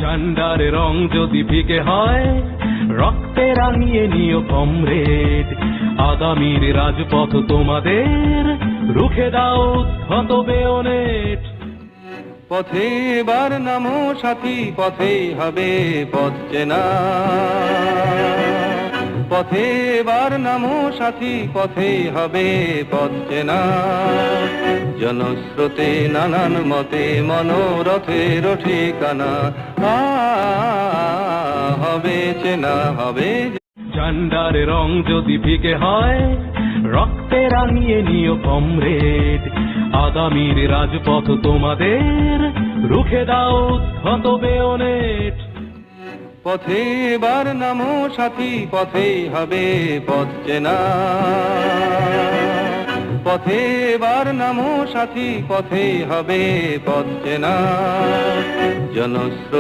ঝান্ডার রং যদি ফিকে হয় রক্তে রাঙিয়ে নিও কমরেড, আগামীর রাজপথ তোমাদের রুখে দাও উদ্ধত বেয়নেট। পথে এবার নামো সাথী, পথেই হবে পথ চেনা। পথে এবার নামো সাথী, পথেই হবে পথ চেনা। জনস্রোতে নানান মতে মনোরথের ঠিকানা হবে চেনা, হবে। ঝান্ডার রং যদি ফিকে হয় রক্তে রাঙিয়ে নিও কমরেড, আগামীর রাজপথ তোমাদের রুখে দাও উদ্ধত বেয়নেট। পথে এবার নামো সাথী, পথেই হবে পথ চেনা। পথে এবার নামো সাথী, পথেই হবে পথ চেনা। জনস্রোতে